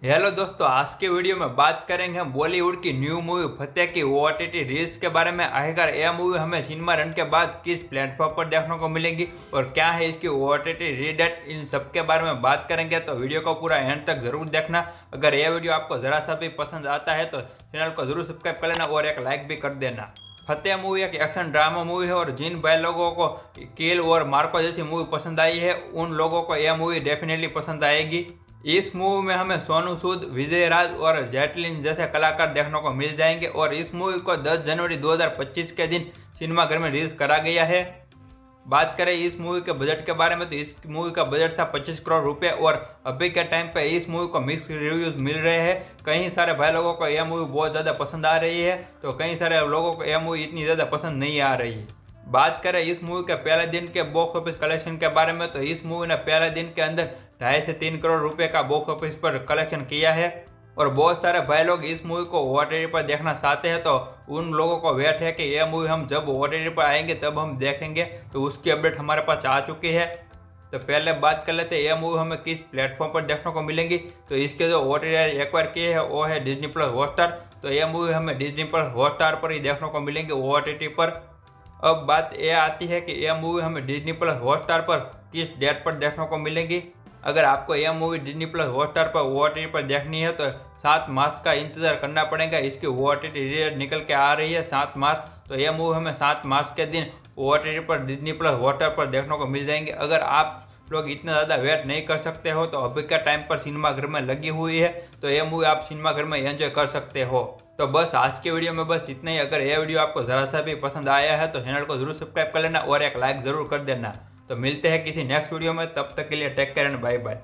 Hello दोस्तों, आज के वीडियो में बात करेंगे हम बॉलीवुड की न्यू मूवी फतेह की ओटीटी रिलीज के बारे में। आखिरकार यह मूवी हमें सिनेमा रन के बाद किस प्लेटफॉर्म पर देखने को मिलेगी और क्या है इसकी ओटीटी रिलीज डेट, इन सब के बारे में बात करेंगे। तो वीडियो को पूरा एंड तक जरूर देखना। अगर यह वीडियो आपको जरा सा भी पसंद आता है तो चैनल को जरूर सब्सक्राइब कर लेना और एक लाइक भी कर देना। फतेह मूवी एक एक्शन ड्रामा मूवी है और जिन भाई लोगों को किल और मार्को जैसी मूवी पसंद आई है उन लोगों को यह मूवी डेफिनेटली पसंद आएगी। इस मूवी में हमें सोनू सूद, विजय राज और जैटलिन जैसे कलाकार देखने को मिल जाएंगे और इस मूवी को 10 जनवरी 2025 के दिन सिनेमाघर में रिलीज करा गया है। बात करें इस मूवी के बजट के बारे में तो इस मूवी का बजट था 25 करोड़ रुपए और अभी के टाइम पे इस मूवी को मिक्स रिव्यूज मिल रहे हैं। कई सारे भाई लोगों को यह मूवी बहुत ज़्यादा पसंद आ रही है तो कई सारे लोगों को यह मूवी इतनी ज़्यादा पसंद नहीं आ रही है। बात करें इस मूवी के पहले दिन के बॉक्स ऑफिस कलेक्शन के बारे में तो इस मूवी ने पहले दिन के अंदर 2.5 से 3 करोड़ रुपए का बॉक्स ऑफिस पर कलेक्शन किया है और बहुत सारे भाई लोग इस मूवी को ओटीटी पर देखना चाहते हैं तो उन लोगों को वेट है कि यह मूवी हम जब ओटीटी पर आएंगे तब हम देखेंगे। तो उसकी अपडेट हमारे पास आ चुकी है। तो पहले बात कर लेते हैं यह मूवी हमें किस प्लेटफॉर्म पर देखने को मिलेंगी। तो इसके जो ओटीटी एक्वायर किए हैं वो है डिज्नी प्लस हॉटस्टार। तो यह मूवी हमें डिज्नी प्लस हॉटस्टार पर ही देखने को मिलेंगी ओटीटी पर। अब बात यह आती है कि यह मूवी हमें डिज्नी प्लस हॉटस्टार पर किस डेट पर देखने को मिलेगी। अगर आपको यह मूवी डिज्नी प्लस हॉटस्टार पर ओटीटी पर देखनी है तो 7 मार्च का इंतजार करना पड़ेगा। इसकी ओटीटी डेट निकल के आ रही है 7 मार्च। तो यह मूवी हमें 7 मार्च के दिन ओटीटी पर डिज्नी प्लस हॉटस्टार पर देखने को मिल जाएंगे। अगर आप लोग इतना ज़्यादा वेट नहीं कर सकते हो तो अभी का टाइम पर सिनेमाघर में लगी हुई है तो यह मूवी आप सिनेमाघर में एंजॉय कर सकते हो। तो बस आज के वीडियो में बस इतना ही। अगर यह वीडियो आपको ज़रा सा भी पसंद आया है तो चैनल को जरूर सब्सक्राइब कर लेना और एक लाइक ज़रूर कर देना। तो मिलते हैं किसी नेक्स्ट वीडियो में, तब तक के लिए take care and bye bye.